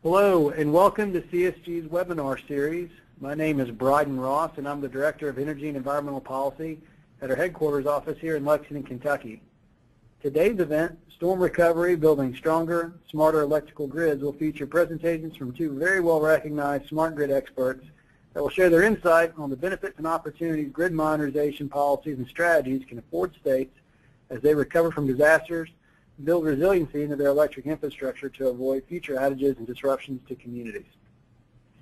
Hello and welcome to CSG's webinar series. My name is Bryden Ross and I'm the Director of Energy and Environmental Policy at our headquarters office here in Lexington, Kentucky. Today's event, Storm Recovery, Building Stronger, Smarter Electrical Grids, will feature presentations from two very well-recognized smart grid experts that will share their insight on the benefits and opportunities grid modernization policies and strategies can afford states as they recover from disasters, build resiliency into their electric infrastructure to avoid future outages and disruptions to communities.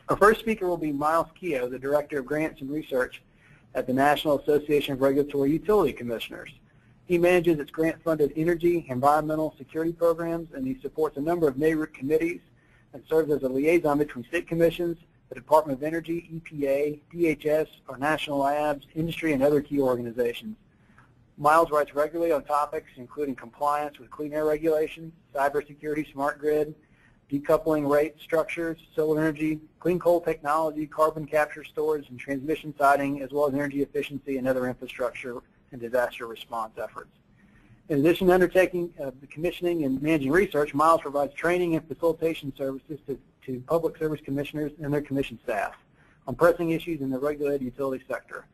Our first speaker will be Miles Keogh, the Director of Grants and Research at the National Association of Regulatory Utility Commissioners. He manages its grant-funded energy, environmental, security programs, and he supports a number of NARUC committees and serves as a liaison between state commissions, the Department of Energy, EPA, DHS, our national labs, industry, and other key organizations. Miles writes regularly on topics including compliance with clean air regulations, cybersecurity, smart grid, decoupling rate structures, solar energy, clean coal technology, carbon capture, storage, and transmission siting, as well as energy efficiency and other infrastructure and disaster response efforts. In addition to undertaking the commissioning and managing research, Miles provides training and facilitation services to public service commissioners and their commission staff on pressing issues in the regulated utility sector,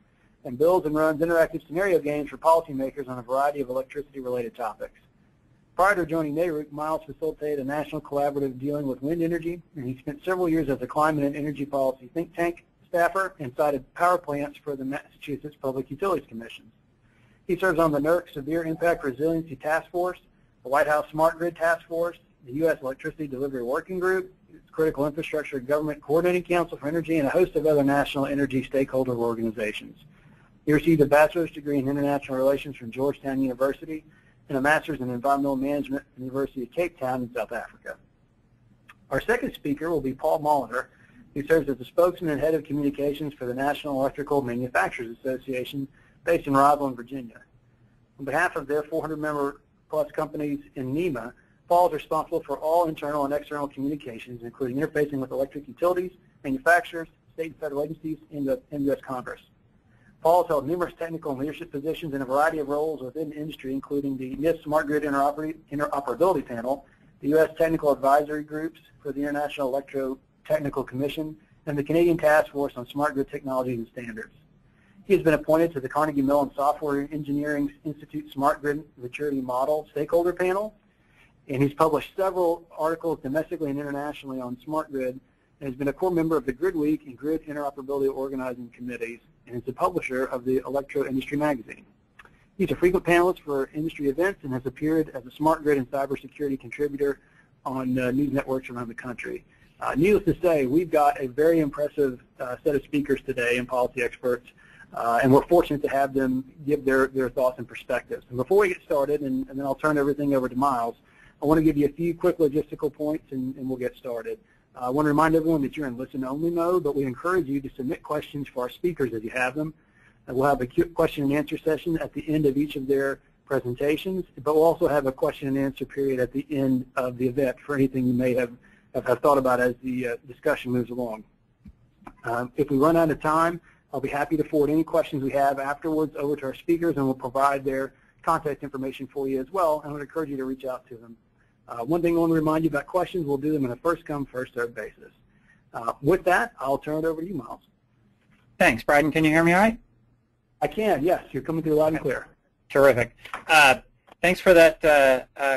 and builds and runs interactive scenario games for policymakers on a variety of electricity-related topics. Prior to joining NARUC, Miles facilitated a national collaborative dealing with wind energy, and he spent several years as a climate and energy policy think tank staffer and cited power plants for the Massachusetts Public Utilities Commission. He serves on the NERC Severe Impact Resiliency Task Force, the White House Smart Grid Task Force, the U.S. Electricity Delivery Working Group, Critical Infrastructure Government Coordinating Council for Energy, and a host of other national energy stakeholder organizations. He received a bachelor's degree in international relations from Georgetown University and a master's in environmental management from the University of Cape Town in South Africa. Our second speaker will be Paul Molitor, who serves as the spokesman and head of communications for the National Electrical Manufacturers Association based in Rosslyn, Virginia. On behalf of their 400-member plus companies in NEMA, Paul is responsible for all internal and external communications, including interfacing with electric utilities, manufacturers, state and federal agencies, and the U.S. Congress. Paul has held numerous technical and leadership positions in a variety of roles within the industry, including the NIST Smart Grid Interoperability Panel, the U.S. Technical Advisory Groups for the International Electrotechnical Commission, and the Canadian Task Force on Smart Grid Technologies and Standards. He has been appointed to the Carnegie Mellon Software Engineering Institute Smart Grid Maturity Model Stakeholder Panel, and he's published several articles domestically and internationally on smart grid, and has been a core member of the Grid Week and Grid Interoperability Organizing Committees, and is the publisher of the Electro Industry magazine. He's a frequent panelist for industry events and has appeared as a smart grid and cybersecurity contributor on news networks around the country. Needless to say, we've got a very impressive set of speakers today and policy experts, and we're fortunate to have them give their thoughts and perspectives. And before we get started, and then I'll turn everything over to Miles, I want to give you a few quick logistical points and we'll get started. I want to remind everyone that you're in listen-only mode, but we encourage you to submit questions for our speakers as you have them. And we'll have a question and answer session at the end of each of their presentations, but we'll also have a question and answer period at the end of the event for anything you may have thought about as the discussion moves along. If we run out of time, I'll be happy to forward any questions we have afterwards over to our speakers, and we'll provide their contact information for you as well, and I would encourage you to reach out to them. One thing I want to remind you about questions, we'll do them on a first-come, first-served basis. With that, I'll turn it over to you, Miles. Thanks, Bryden. Can you hear me all right? I can, yes. You're coming through loud and clear. Terrific. Thanks for that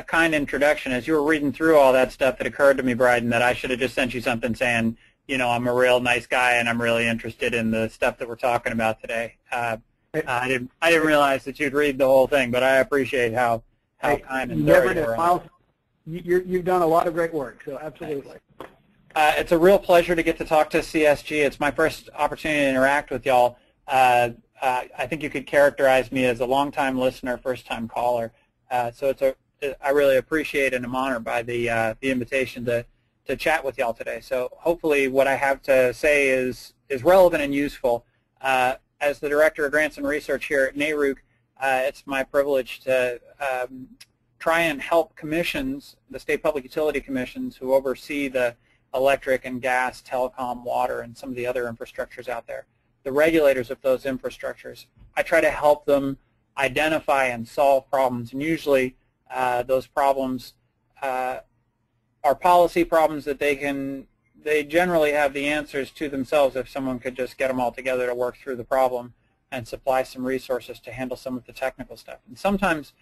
kind introduction. As you were reading through all that stuff, it occurred to me, Bryden, that I should have just sent you something saying, you know, I'm a real nice guy and I'm really interested in the stuff that we're talking about today. I didn't realize that you'd read the whole thing, but I appreciate how kind and thorough you are. You've done a lot of great work, so absolutely. It's a real pleasure to get to talk to CSG. It's my first opportunity to interact with y'all. I think you could characterize me as a long-time listener, first-time caller. So I really appreciate and am honored by the invitation to chat with y'all today. So hopefully what I have to say is relevant and useful. As the Director of Grants and Research here at NARUC, it's my privilege to try and help commissions, the state public utility commissions who oversee the electric and gas, telecom, water, and some of the other infrastructures out there, the regulators of those infrastructures. I try to help them identify and solve problems, and usually those problems are policy problems that they generally have the answers to themselves if someone could just get them all together to work through the problem and supply some resources to handle some of the technical stuff. And sometimes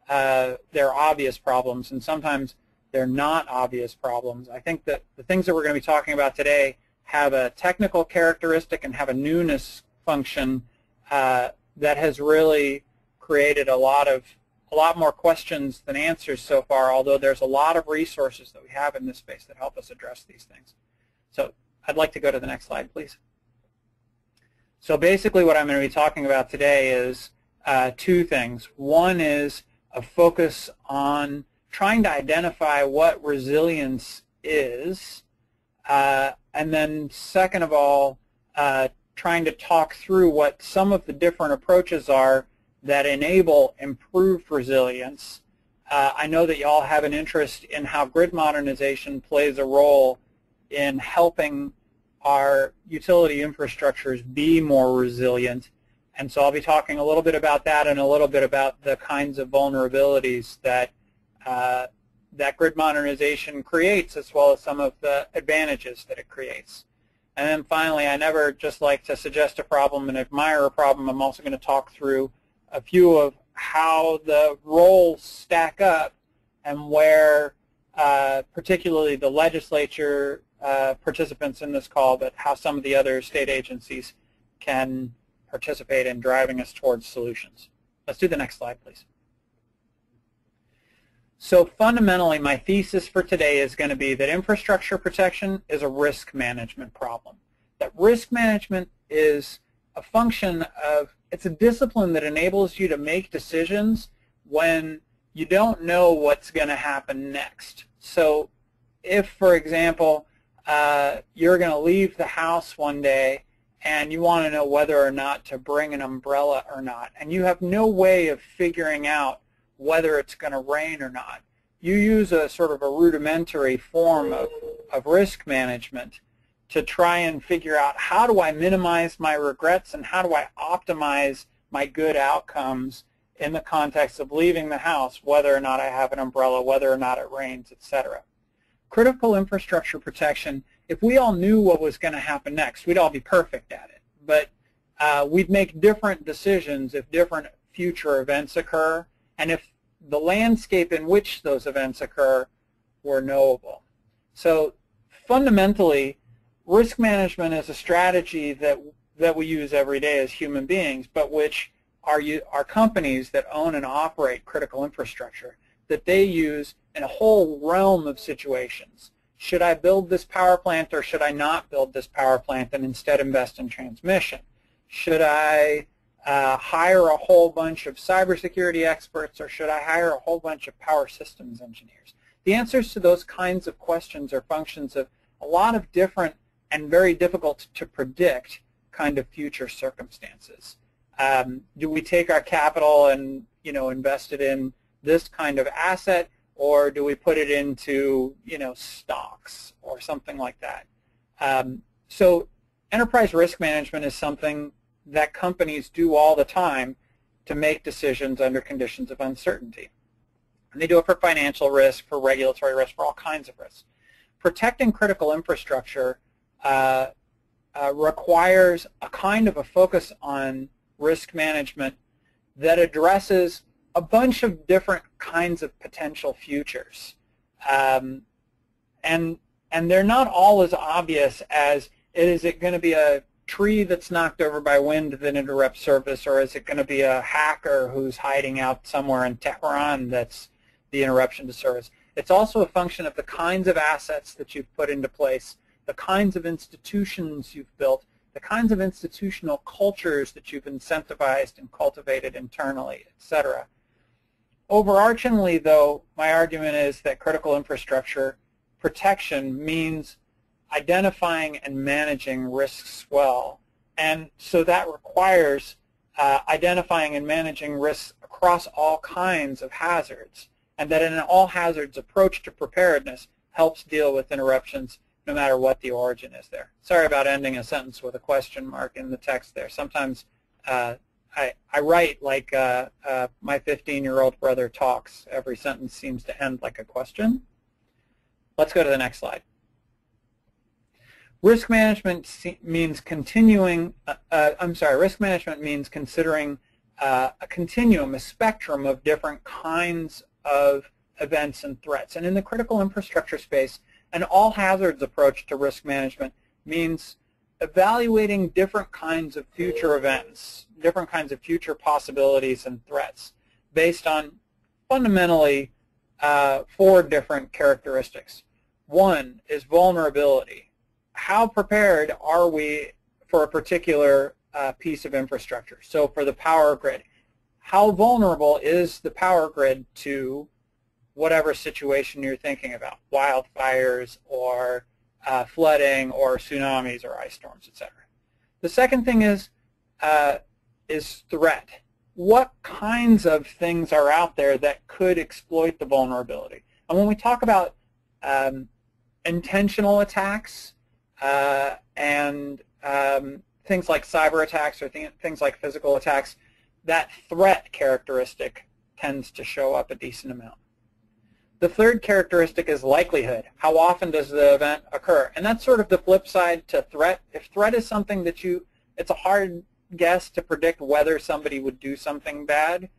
they're obvious problems, and sometimes they're not obvious problems. I think that the things that we're going to be talking about today have a technical characteristic and have a newness function that has really created a lot more questions than answers so far, although there's a lot of resources that we have in this space that help us address these things. So I'd like to go to the next slide, please. So basically what I'm going to be talking about today is two things. One is a focus on trying to identify what resilience is, and then second of all, trying to talk through what some of the different approaches are that enable improved resilience. I know that you all have an interest in how grid modernization plays a role in helping our utility infrastructures be more resilient. And so I'll be talking a little bit about that and a little bit about the kinds of vulnerabilities that that grid modernization creates, as well as some of the advantages that it creates. And then finally, I never just like to suggest a problem and admire a problem. I'm also going to talk through a few of how the roles stack up and where particularly the legislature participants in this call, but how some of the other state agencies can participate in driving us towards solutions. Let's do the next slide, please. So fundamentally, my thesis for today is going to be that infrastructure protection is a risk management problem. That risk management is a function of, it's a discipline that enables you to make decisions when you don't know what's going to happen next. So if, for example, you're going to leave the house one day and you want to know whether or not to bring an umbrella or not, and you have no way of figuring out whether it's going to rain or not, you use a sort of a rudimentary form of risk management to try and figure out how do I minimize my regrets and how do I optimize my good outcomes in the context of leaving the house, whether or not I have an umbrella, whether or not it rains, etc. Critical infrastructure protection, if we all knew what was going to happen next, we'd all be perfect at it. But we'd make different decisions if different future events occur, and if the landscape in which those events occur were knowable. So fundamentally, risk management is a strategy that we use every day as human beings, but which are companies that own and operate critical infrastructure that they use in a whole realm of situations. Should I build this power plant or should I not build this power plant and instead invest in transmission? Should I hire a whole bunch of cybersecurity experts, or should I hire a whole bunch of power systems engineers? The answers to those kinds of questions are functions of a lot of different and very difficult to predict kind of future circumstances. Do we take our capital and invest it in this kind of asset, or do we put it into stocks or something like that? So enterprise risk management is something that companies do all the time to make decisions under conditions of uncertainty. And they do it for financial risk, for regulatory risk, for all kinds of risks. Protecting critical infrastructure requires a kind of a focus on risk management that addresses a bunch of different kinds of potential futures. And they're not all as obvious as, is it going to be a tree that's knocked over by wind that interrupts service, or is it going to be a hacker who's hiding out somewhere in Tehran that's the interruption to service? It's also a function of the kinds of assets that you've put into place, the kinds of institutions you've built, the kinds of institutional cultures that you've incentivized and cultivated internally, etc. Overarchingly, though, my argument is that critical infrastructure protection means identifying and managing risks well. And so that requires identifying and managing risks across all kinds of hazards, and that an all-hazards approach to preparedness helps deal with interruptions no matter what the origin is there. Sorry about ending a sentence with a question mark in the text there. Sometimes I write like my 15-year-old brother talks. Every sentence seems to end like a question. Let's go to the next slide. Risk management means risk management means considering a continuum, a spectrum of different kinds of events and threats. And in the critical infrastructure space, an all-hazards approach to risk management means evaluating different kinds of future events, different kinds of future possibilities and threats based on fundamentally 4 different characteristics. One is vulnerability. How prepared are we for a particular piece of infrastructure? So for the power grid, how vulnerable is the power grid to whatever situation you're thinking about, wildfires or flooding or tsunamis or ice storms, etc. The second thing is threat. What kinds of things are out there that could exploit the vulnerability? And when we talk about intentional attacks and things like cyber attacks or things like physical attacks, that threat characteristic tends to show up a decent amount. The third characteristic is likelihood. How often does the event occur? And that's sort of the flip side to threat. If threat is something that it's a hard guess to predict whether somebody would do something bad.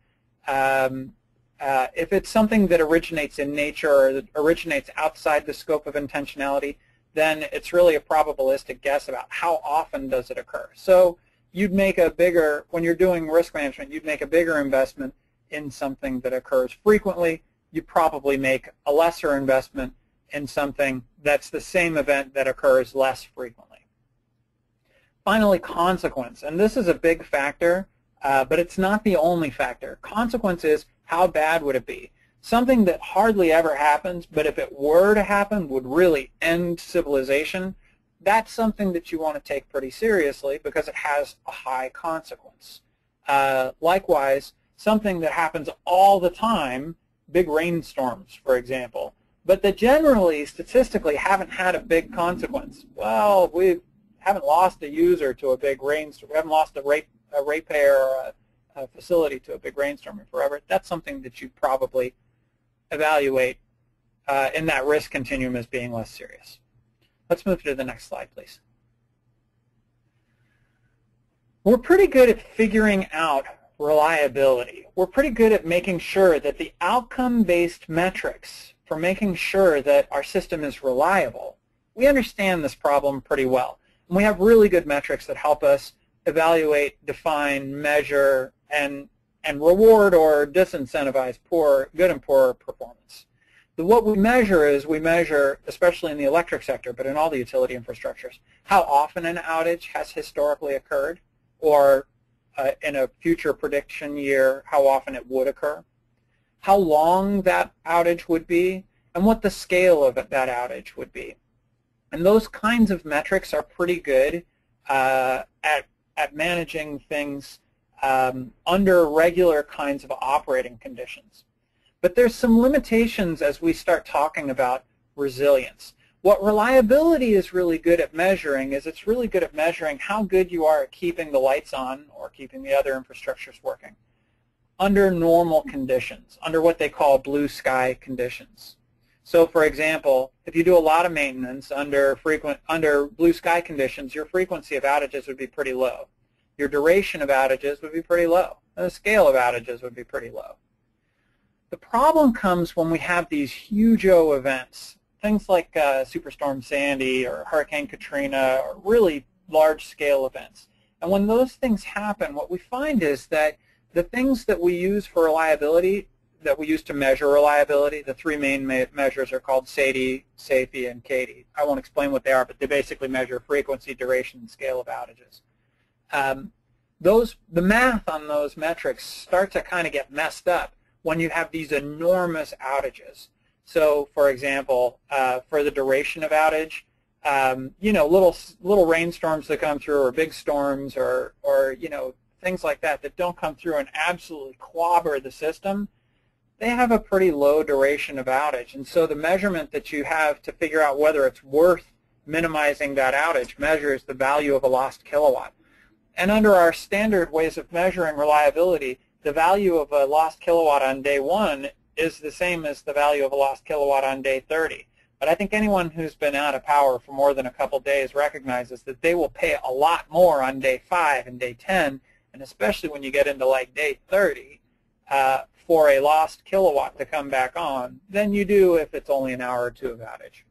If it's something that originates in nature or that originates outside the scope of intentionality, then it's really a probabilistic guess about how often does it occur. So you'd make a bigger, when you're doing risk management, you'd make a bigger investment in something that occurs frequently. You probably make a lesser investment in something that's the same event that occurs less frequently. Finally, consequence. And this is a big factor, but it's not the only factor. Consequence is, how bad would it be? Something that hardly ever happens, but if it were to happen, would really end civilization. That's something that you want to take pretty seriously because it has a high consequence. Likewise, something that happens all the time, big rainstorms, for example, but that generally, statistically, haven't had a big consequence. Well, we haven't lost a user to a big rainstorm. We haven't lost a ratepayer or a facility to a big rainstorm in forever. That's something that you probably evaluate in that risk continuum as being less serious. Let's move to the next slide, please. We're pretty good at figuring out reliability. We're pretty good at making sure that the outcome-based metrics for making sure that our system is reliable, we understand this problem pretty well. And we have really good metrics that help us evaluate, define, measure, and reward or disincentivize good and poor performance. What we measure is we measure, especially in the electric sector, but in all the utility infrastructures, how often an outage has historically occurred, or in a future prediction year, how often it would occur, how long that outage would be, and what the scale of that outage would be. And those kinds of metrics are pretty good at managing things under regular kinds of operating conditions. But there's some limitations as we start talking about resilience. What reliability is really good at measuring is it's really good at measuring how good you are at keeping the lights on or keeping the other infrastructures working under normal conditions, under what they call blue sky conditions. So for example, if you do a lot of maintenance under blue sky conditions, your frequency of outages would be pretty low. Your duration of outages would be pretty low. And the scale of outages would be pretty low. The problem comes when we have these huge events, things like Superstorm Sandy or Hurricane Katrina or really large-scale events. And when those things happen, what we find is that the things that we use for reliability, that we use to measure reliability, the 3 main measures are called SAIDI, SAIFI, and CAIDI. I won't explain what they are, but they basically measure frequency, duration, and scale of outages. The math on those metrics start to kind of get messed up when you have these enormous outages. So, for example, for the duration of outage, you know, little rainstorms that come through, or big storms, or you know, things like that don't come through and absolutely clobber the system, they have a pretty low duration of outage. And so the measurement that you have to figure out whether it's worth minimizing that outage measures the value of a lost kilowatt. And under our standard ways of measuring reliability, the value of a lost kilowatt on day 1 is the same as the value of a lost kilowatt on day 30. But I think anyone who's been out of power for more than a couple days recognizes that they will pay a lot more on day 5 and day 10, and especially when you get into like day 30, for a lost kilowatt to come back on than you do if it's only an hour or two of outage.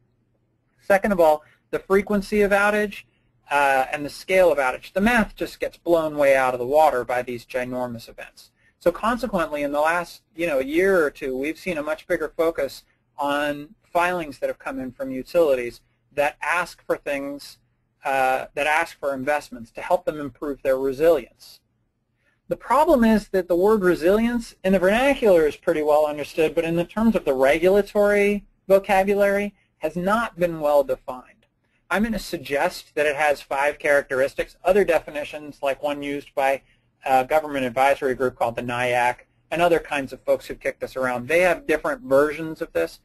Second of all, the frequency of outage and the scale of outage. The math just gets blown way out of the water by these ginormous events. So consequently, in the last year or two, we've seen a much bigger focus on filings that have come in from utilities that ask for things, that ask for investments to help them improve their resilience. The problem is that the word resilience in the vernacular is pretty well understood, but in the terms of the regulatory vocabulary has not been well defined. I'm going to suggest that it has 5 characteristics. Other definitions, like one used by a government advisory group called the NIAC, and other kinds of folks who've kicked us around, they have different versions of this.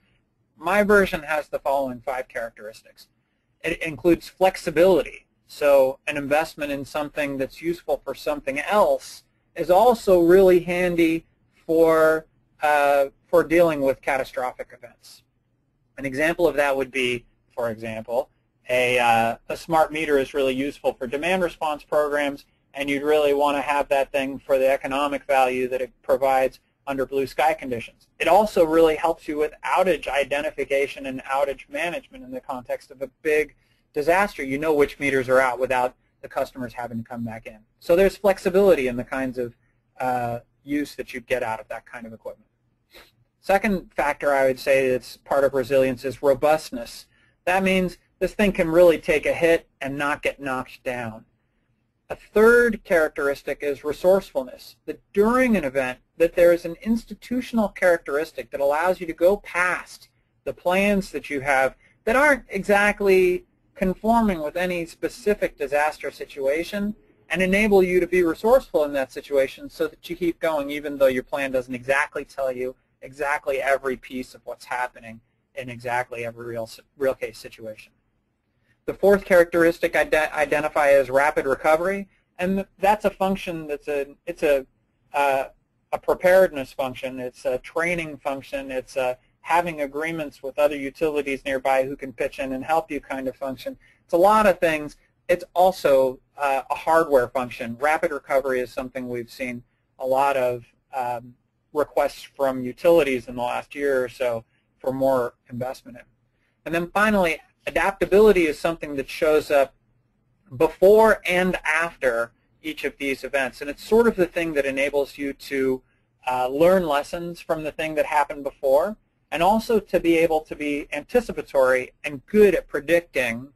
My version has the following 5 characteristics. It includes flexibility. So an investment in something that's useful for something else is also really handy for dealing with catastrophic events. An example of that would be, for example, a smart meter is really useful for demand response programs, and you'd really want to have that thing for the economic value that it provides under blue sky conditions. It also really helps you with outage identification and outage management in the context of a big disaster. You know which meters are out without the customers having to come back in. So there's flexibility in the kinds of use that you get out of that kind of equipment. Second factor I would say that's part of resilience is robustness. That means this thing can really take a hit and not get knocked down. A third characteristic is resourcefulness, that during an event that there is an institutional characteristic that allows you to go past the plans that you have that aren't exactly conforming with any specific disaster situation, and enable you to be resourceful in that situation so that you keep going even though your plan doesn't exactly tell you exactly every piece of what's happening in exactly every real case situation. The fourth characteristic I identify as rapid recovery, and that's a function that's a preparedness function. It's a training function. It's a having agreements with other utilities nearby who can pitch in and help you kind of function. It's a lot of things. It's also a hardware function. Rapid recovery is something we've seen a lot of requests from utilities in the last year or so for more investment in. And then finally, adaptability is something that shows up before and after each of these events. And it's sort of the thing that enables you to learn lessons from the thing that happened before, and also to be able to be anticipatory and good at predicting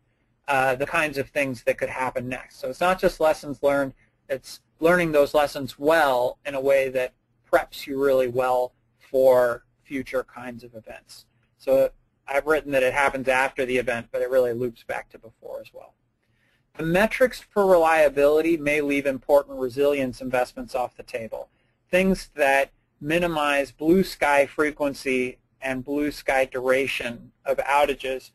the kinds of things that could happen next. So it's not just lessons learned, it's learning those lessons well in a way that preps you really well for future kinds of events. So I've written that it happens after the event, but it really loops back to before as well. The metrics for reliability may leave important resilience investments off the table. Things that minimize blue sky frequency and blue sky duration of outages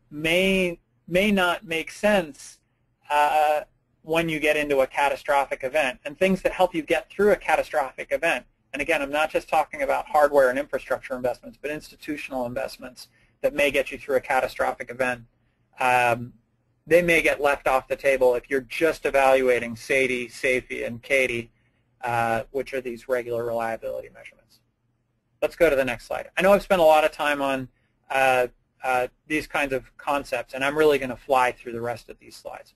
may not make sense when you get into a catastrophic event, and things that help you get through a catastrophic event. And again, I'm not just talking about hardware and infrastructure investments, but institutional investments that may get you through a catastrophic event. They may get left off the table if you're just evaluating SAIDI, SAFE, and CAIDI, which are these regular reliability measurements. Let's go to the next slide. I know I've spent a lot of time on these kinds of concepts, and I'm really going to fly through the rest of these slides.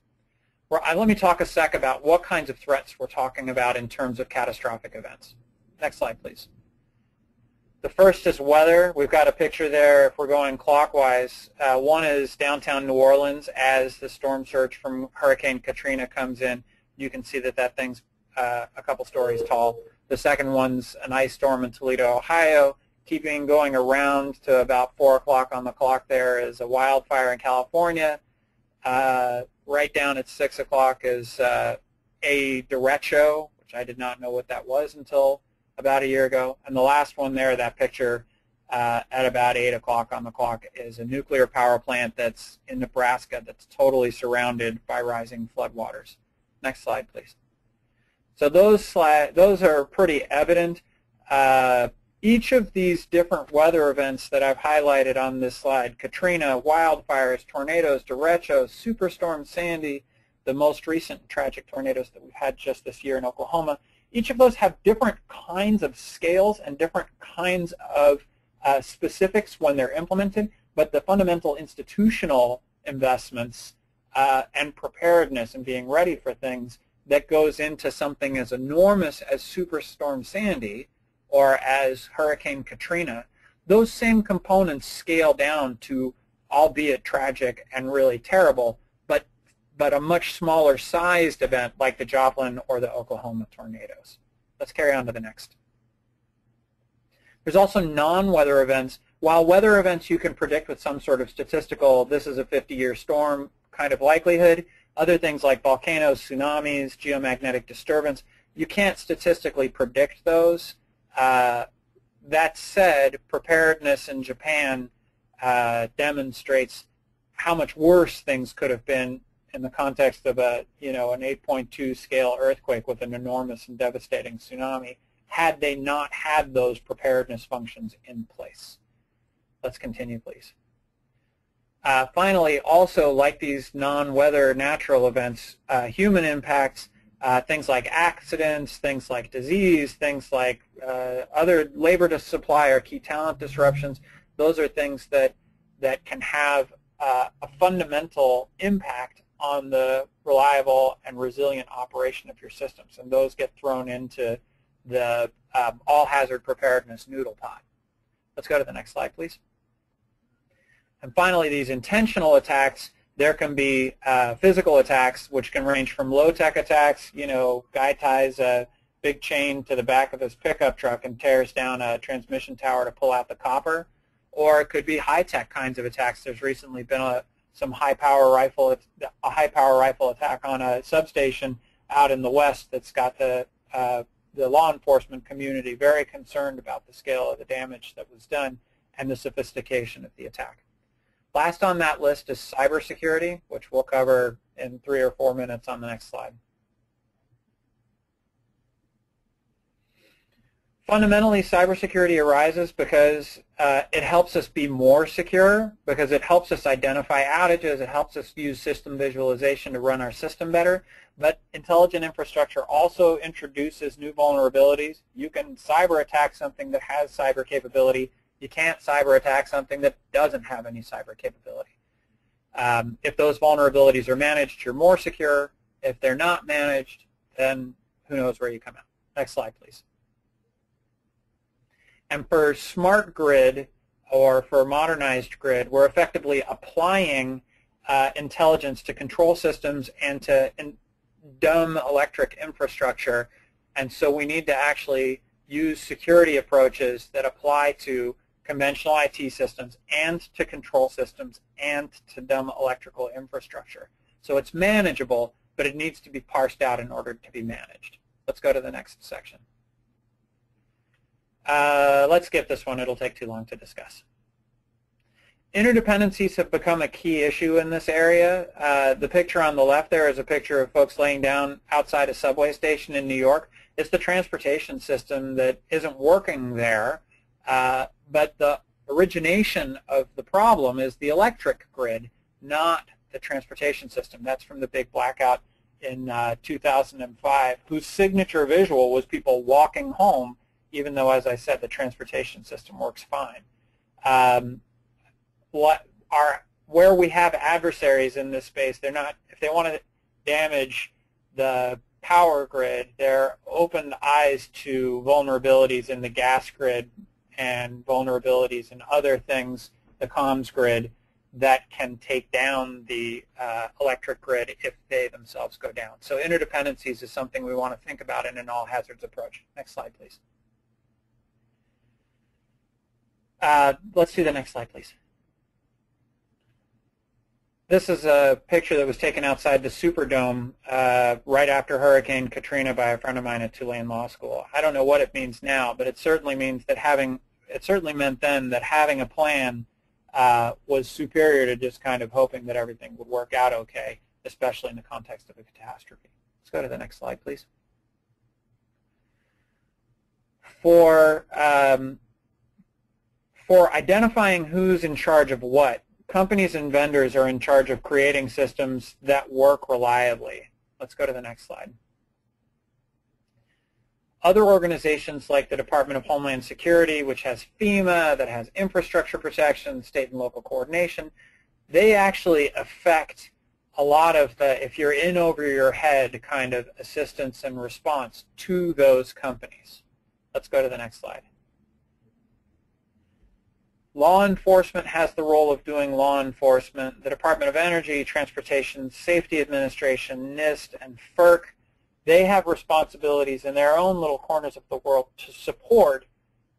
Let me talk a sec about what kinds of threats we're talking about in terms of catastrophic events. Next slide, please. The first is weather. We've got a picture there if we're going clockwise. One is downtown New Orleans as the storm surge from Hurricane Katrina comes in. You can see that that thing's a couple stories tall. The second one's an ice storm in Toledo, Ohio. Going around to about 4 o'clock on the clock there is a wildfire in California. Right down at 6 o'clock is a derecho, which I did not know what that was until about a year ago. And the last one there, that picture at about 8 o'clock on the clock, is a nuclear power plant that's in Nebraska that's totally surrounded by rising floodwaters. Next slide, please. So those are pretty evident. Each of these different weather events that I've highlighted on this slide, Katrina, wildfires, tornadoes, derechos, Superstorm Sandy, the most recent tragic tornadoes that we've had just this year in Oklahoma, each of those have different kinds of scales and different kinds of specifics when they're implemented, but the fundamental institutional investments and preparedness and being ready for things that goes into something as enormous as Superstorm Sandy or as Hurricane Katrina, those same components scale down to, albeit tragic and really terrible, but a much smaller sized event like the Joplin or the Oklahoma tornadoes. Let's carry on to the next. There's also non-weather events. While weather events you can predict with some sort of statistical, this is a 50-year storm kind of likelihood, other things like volcanoes, tsunamis, geomagnetic disturbance, you can't statistically predict those. That said, preparedness in Japan demonstrates how much worse things could have been in the context of an 8.2 scale earthquake with an enormous and devastating tsunami, had they not had those preparedness functions in place. Let's continue, please. Finally, also like these non-weather natural events, human impacts, things like accidents, things like disease, things like other labor to supply or key talent disruptions, those are things that can have a fundamental impact on the reliable and resilient operation of your systems, and those get thrown into the all-hazard preparedness noodle pot. Let's go to the next slide, please. And finally, these intentional attacks, there can be physical attacks, which can range from low-tech attacks, guy ties a big chain to the back of his pickup truck and tears down a transmission tower to pull out the copper, or it could be high-tech kinds of attacks. There's recently been some high-power rifle attack on a substation out in the west that's got the law enforcement community very concerned about the scale of the damage that was done and the sophistication of the attack. Last on that list is cybersecurity, which we'll cover in 3 or 4 minutes on the next slide. Fundamentally, cybersecurity arises because it helps us be more secure, because it helps us identify outages, it helps us use system visualization to run our system better, but intelligent infrastructure also introduces new vulnerabilities. You can cyber attack something that has cyber capability. You can't cyber attack something that doesn't have any cyber capability. If those vulnerabilities are managed, you're more secure. If they're not managed, then who knows where you come out. Next slide, please. And for smart grid or for modernized grid, we're effectively applying intelligence to control systems and to dumb electric infrastructure. And so we need to actually use security approaches that apply to conventional IT systems and to control systems and to dumb electrical infrastructure. So it's manageable, but it needs to be parsed out in order to be managed. Let's go to the next section. Let's skip this one. It'll take too long to discuss. Interdependencies have become a key issue in this area. The picture on the left there is a picture of folks laying down outside a subway station in New York. It's the transportation system that isn't working there, but the origination of the problem is the electric grid, not the transportation system. That's from the big blackout in 2005, whose signature visual was people walking home, even though, as I said, the transportation system works fine. Where we have adversaries in this space, they're not, if they want to damage the power grid, they're open eyes to vulnerabilities in the gas grid and vulnerabilities in other things, the comms grid, that can take down the electric grid if they themselves go down. So interdependencies is something we want to think about in an all hazards approach. Next slide, please. Let's do the next slide, please. This is a picture that was taken outside the Superdome right after Hurricane Katrina by a friend of mine at Tulane Law School. I don't know what it means now, but it certainly means that it certainly meant then that having a plan was superior to just kind of hoping that everything would work out okay, especially in the context of a catastrophe. Let's go to the next slide, please. For For identifying who's in charge of what, companies and vendors are in charge of creating systems that work reliably. Let's go to the next slide. Other organizations like the Department of Homeland Security, which has FEMA, that has infrastructure protection, state and local coordination, they actually affect a lot of the, if you're in over your head, kind of assistance and response to those companies. Let's go to the next slide. Law enforcement has the role of doing law enforcement. The Department of Energy, Transportation Safety Administration, NIST, and FERC, they have responsibilities in their own little corners of the world to support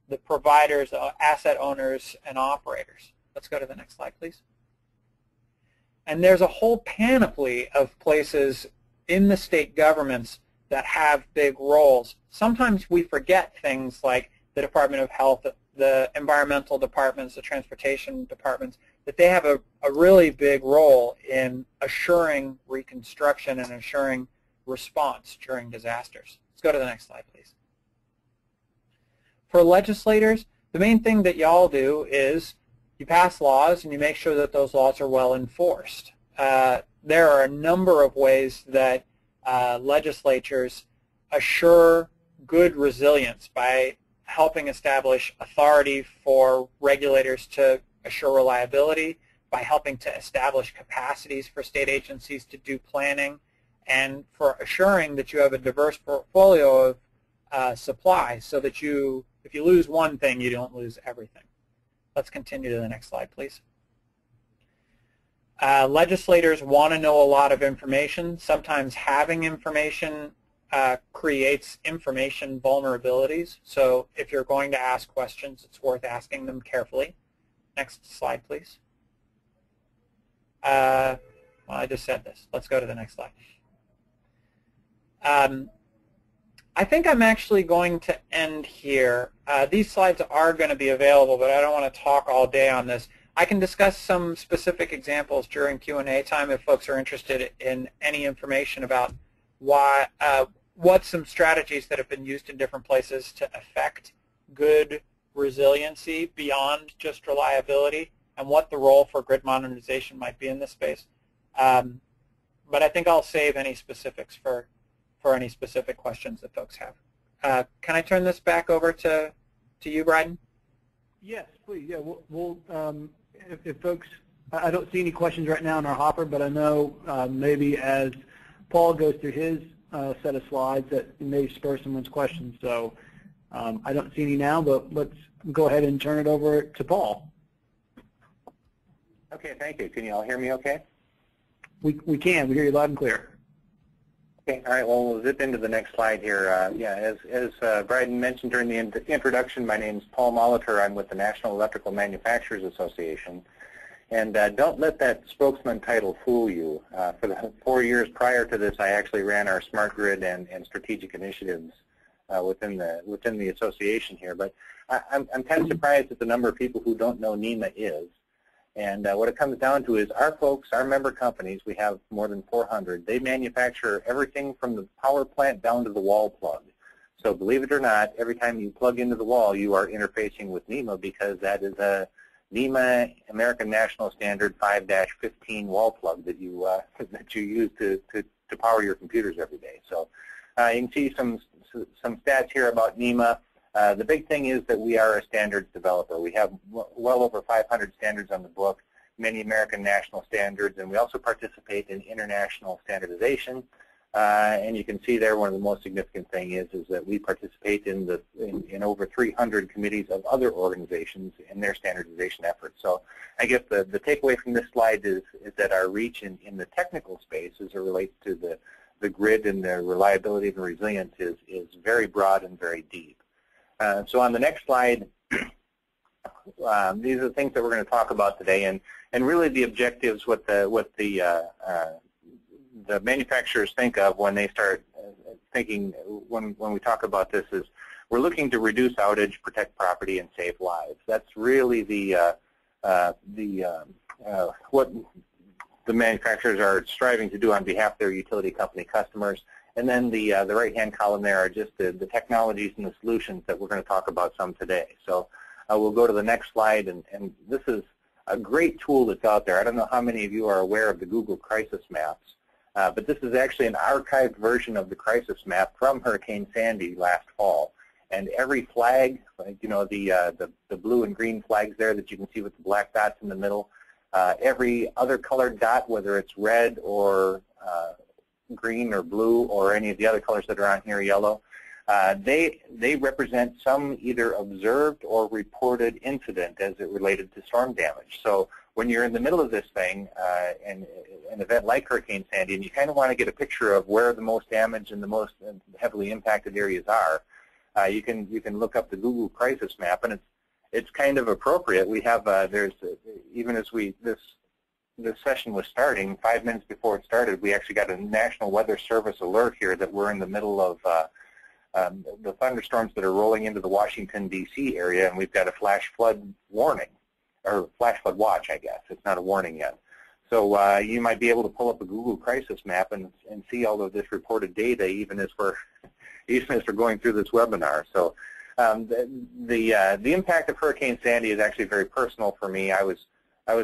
the providers, asset owners, and operators. Let's go to the next slide, please. And there's a whole panoply of places in the state governments that have big roles. Sometimes we forget things like the Department of Health, the environmental departments, the transportation departments, that they have a really big role in assuring reconstruction and assuring response during disasters. Let's go to the next slide, please. For legislators, the main thing that y'all do is you pass laws and you make sure that those laws are well enforced. There are a number of ways that legislatures assure good resilience by helping establish authority for regulators to assure reliability, by helping to establish capacities for state agencies to do planning, and for assuring that you have a diverse portfolio of supply so that you, if you lose one thing, you don't lose everything. Let's continue to the next slide, please. Legislators want to know a lot of information. Sometimes having information creates information vulnerabilities. So if you're going to ask questions, it's worth asking them carefully. Next slide, please. Well, I just said this. Let's go to the next slide. I think I'm actually going to end here. These slides are going to be available, but I don't want to talk all day on this. I can discuss some specific examples during Q&A time if folks are interested in any information about why, what some strategies that have been used in different places to affect good resiliency beyond just reliability, and what the role for grid modernization might be in this space. But I think I'll save any specifics for any specific questions that folks have. Can I turn this back over to you, Bryden? Yes, please. Yeah, we'll if folks, I don't see any questions right now in our hopper, but I know maybe as Paul goes through his set of slides that may spur someone's questions. So I don't see any now, but let's go ahead and turn it over to Paul. Okay, thank you. Can you all hear me okay? We can. We hear you loud and clear. Okay, all right, well, we'll zip into the next slide here. Yeah, as Bryden mentioned during the introduction, my name is Paul Molitor. I'm with the National Electrical Manufacturers Association. And don't let that spokesman title fool you. For the 4 years prior to this, I actually ran our smart grid and strategic initiatives within the association here. But I'm kind of surprised at the number of people who don't know NEMA is. And what it comes down to is our folks, our member companies, we have more than 400, they manufacture everything from the power plant down to the wall plug. So believe it or not, every time you plug into the wall, you are interfacing with NEMA, because that is a NEMA American National Standard 5-15 wall plug that you use to power your computers every day. So you can see some stats here about NEMA. The big thing is that we are a standards developer. We have well over 500 standards on the book, many American national standards, and we also participate in international standardization. And you can see there one of the most significant things is that we participate in over 300 committees of other organizations in their standardization efforts. So I guess the takeaway from this slide is that our reach in the technical space as it relates to the grid and the reliability and resilience is very broad and very deep. So on the next slide, these are the things that we're going to talk about today, and really the objectives, what the manufacturers think of when they start thinking, when we talk about this, is we're looking to reduce outage, protect property, and save lives. That's really what the manufacturers are striving to do on behalf of their utility company customers. And then the right-hand column there are just the technologies and the solutions that we're going to talk about some today. So We'll go to the next slide, and this is a great tool that's out there. I don't know how many of you are aware of the Google Crisis Maps, but this is actually an archived version of the crisis map from Hurricane Sandy last fall. And every flag, like, you know, the blue and green flags there that you can see with the black dots in the middle, every other colored dot, whether it's red or green or blue or any of the other colors that are on here, yellow, they represent some either observed or reported incident as it related to storm damage. So when you're in the middle of this thing, and an event like Hurricane Sandy, and you kind of want to get a picture of where the most damage and the most heavily impacted areas are, you can look up the Google Crisis Map, and it's kind of appropriate. We have even as this session was starting, 5 minutes before it started, we actually got a National Weather Service alert here that we're in the middle of the thunderstorms that are rolling into the Washington, D.C. area, and we've got a flash flood warning, or flash flood watch, I guess. It's not a warning yet. So you might be able to pull up a Google Crisis Map and see all of this reported data, even as we're going through this webinar. So the impact of Hurricane Sandy is actually very personal for me. I was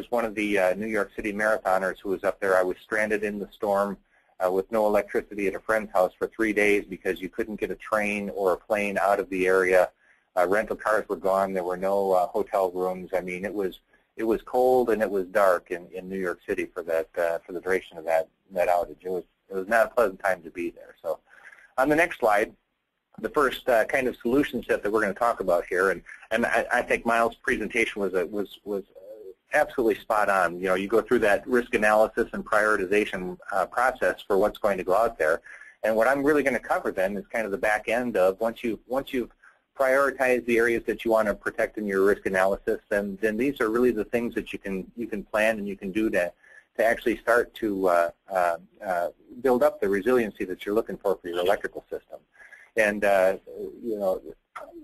one of the New York City marathoners who was up there. I was stranded in the storm with no electricity at a friend's house for 3 days because you couldn't get a train or a plane out of the area. Rental cars were gone. There were no hotel rooms. I mean, it was cold and it was dark in New York City for the duration of that outage. It was not a pleasant time to be there. So, on the next slide, the first kind of solution set that we're going to talk about here, and I think Miles' presentation was absolutely spot on. You know, you go through that risk analysis and prioritization process for what's going to go out there, and what I'm really going to cover then is kind of the back end of once you've prioritized the areas that you want to protect in your risk analysis, then these are really the things that you can plan and you can do to actually start to build up the resiliency that you're looking for your electrical system. And you know,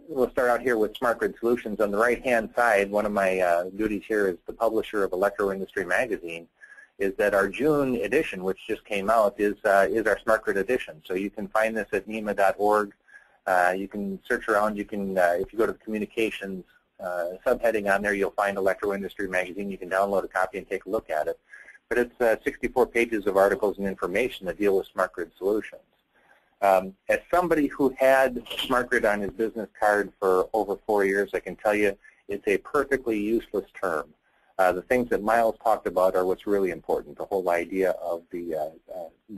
we'll start out here with Smart Grid Solutions. On the right-hand side, one of my duties here as the publisher of Electro Industry Magazine is that our June edition, which just came out, is our Smart Grid edition. So you can find this at NEMA.org. You can search around. You can, if you go to the communications subheading on there, you'll find Electro Industry Magazine. You can download a copy and take a look at it. But it's 64 pages of articles and information that deal with Smart Grid Solutions. As somebody who had Smart Grid on his business card for over 4 years, I can tell you it's a perfectly useless term. The things that Miles talked about are what's really important, the whole idea of the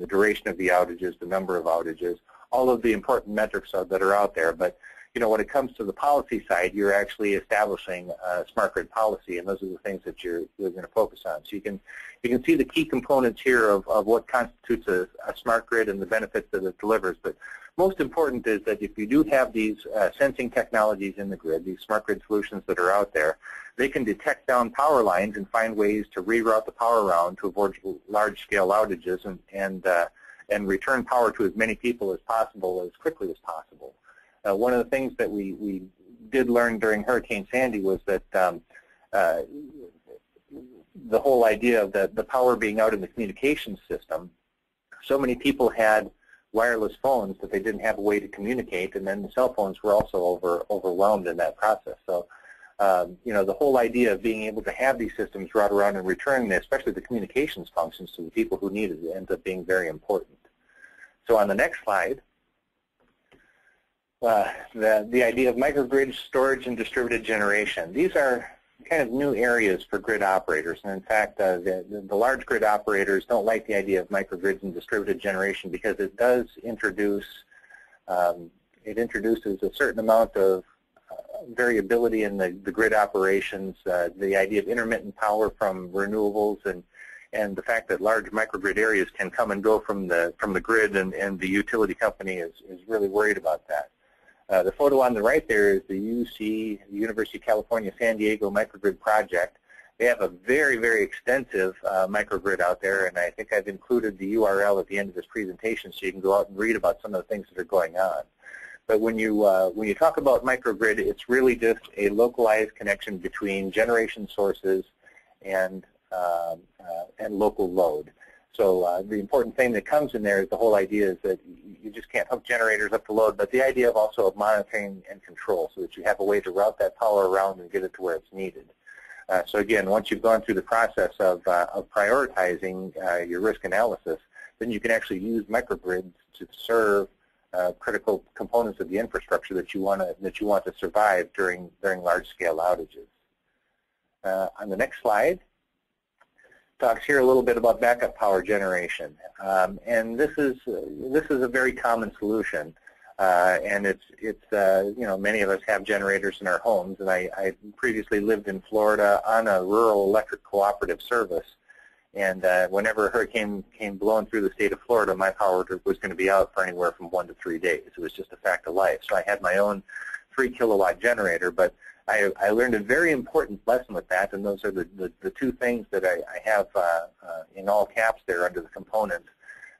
duration of the outages, the number of outages, all of the important metrics that are out there. But you know, when it comes to the policy side, you're actually establishing a Smart Grid policy, and those are the things that you're going to focus on. So you can see the key components here of what constitutes a Smart Grid and the benefits that it delivers. But most important is that if you do have these sensing technologies in the grid, these Smart Grid solutions that are out there, they can detect down power lines and find ways to reroute the power around to avoid large-scale outages and return power to as many people as possible as quickly as possible. One of the things that we did learn during Hurricane Sandy was that the whole idea of the power being out in the communications system, so many people had wireless phones that they didn't have a way to communicate, and then the cell phones were also overwhelmed in that process. So, you know, the whole idea of being able to have these systems route around and return, especially the communications functions to the people who need it, ends up being very important. So on the next slide, the idea of microgrid storage and distributed generation. These are kind of new areas for grid operators, and in fact, the large grid operators don't like the idea of microgrids and distributed generation because it does introduce, it introduces a certain amount of variability in the grid operations, the idea of intermittent power from renewables, and the fact that large microgrid areas can come and go from the grid, and the utility company is really worried about that. The photo on the right there is the UC, University of California, San Diego microgrid project. They have a very, very extensive microgrid out there, and I think I've included the URL at the end of this presentation so you can go out and read about some of the things that are going on. But when you talk about microgrid, it's really just a localized connection between generation sources and local load. So the important thing that comes in there is the whole idea is that you just can't hook generators up to load, but the idea of also of monitoring and control so that you have a way to route that power around and get it to where it's needed. So again, once you've gone through the process of prioritizing your risk analysis, then you can actually use microgrids to serve critical components of the infrastructure that you want to survive during large-scale outages. On the next slide, talks here a little bit about backup power generation, and this is a very common solution, and it's you know, many of us have generators in our homes, and I previously lived in Florida on a rural electric cooperative service, and whenever a hurricane came blowing through the state of Florida, my power was going to be out for anywhere from 1 to 3 days. It was just a fact of life. So I had my own 3-kilowatt generator, but I learned a very important lesson with that, and those are the two things that I have in all caps there under the components.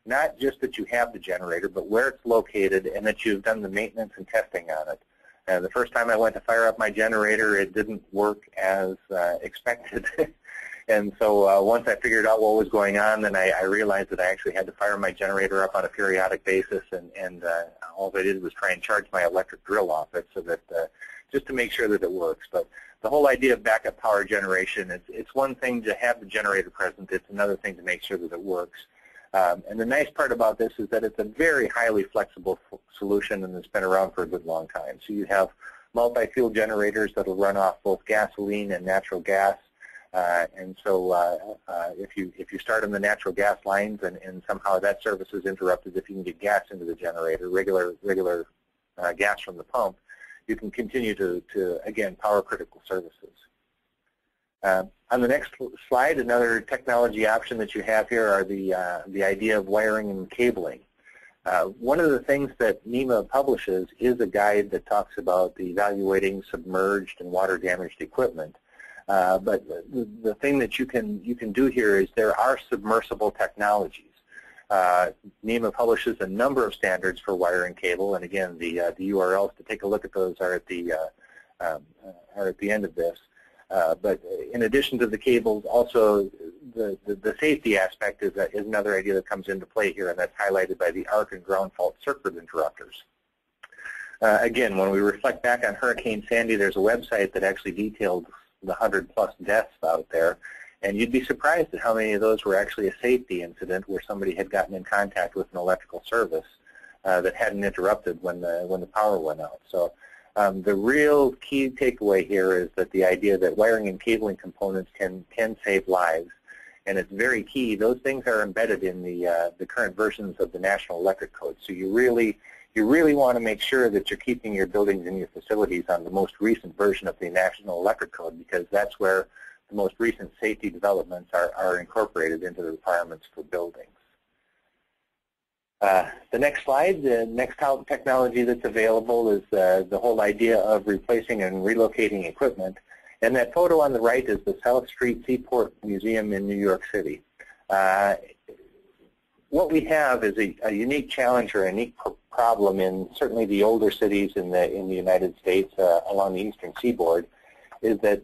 Not just that you have the generator, but where it's located and that you've done the maintenance and testing on it. The first time I went to fire up my generator, it didn't work as expected. And so once I figured out what was going on, then I realized that I actually had to fire my generator up on a periodic basis, and all I did was try and charge my electric drill off it, so that just to make sure that it works. But the whole idea of backup power generation, it's one thing to have the generator present, it's another thing to make sure that it works. And the nice part about this is that it's a very highly flexible solution, and it's been around for a good long time. So you have multi-fuel generators that will run off both gasoline and natural gas. And so if you start on the natural gas lines and somehow that service is interrupted, if you can get gas into the generator, regular gas from the pump, you can continue to again, power critical services. On the next slide, another technology option that you have here are the idea of wiring and cabling. One of the things that NEMA publishes is a guide that talks about evaluating submerged and water damaged equipment. But the thing that you can do here is there are submersible technologies. NEMA publishes a number of standards for wire and cable, and again, the URLs to take a look at those are at the end of this. But in addition to the cables, also the safety aspect is another idea that comes into play here, and that's highlighted by the arc and ground fault circuit interrupters. Again, when we reflect back on Hurricane Sandy, there's a website that actually detailed the 100+ deaths out there, and you'd be surprised at how many of those were actually a safety incident where somebody had gotten in contact with an electrical service that hadn't interrupted when the power went out. So the real key takeaway here is that the idea that wiring and cabling components can save lives, and it's very key. Those things are embedded in the current versions of the National Electric Code. So you really want to make sure that you're keeping your buildings and your facilities on the most recent version of the National Electric Code, because that's where the most recent safety developments are incorporated into the requirements for buildings. The next slide, the next technology that's available is the whole idea of replacing and relocating equipment. And that photo on the right is the South Street Seaport Museum in New York City. What we have is a unique challenge or a unique problem in certainly the older cities in the United States along the eastern seaboard, is that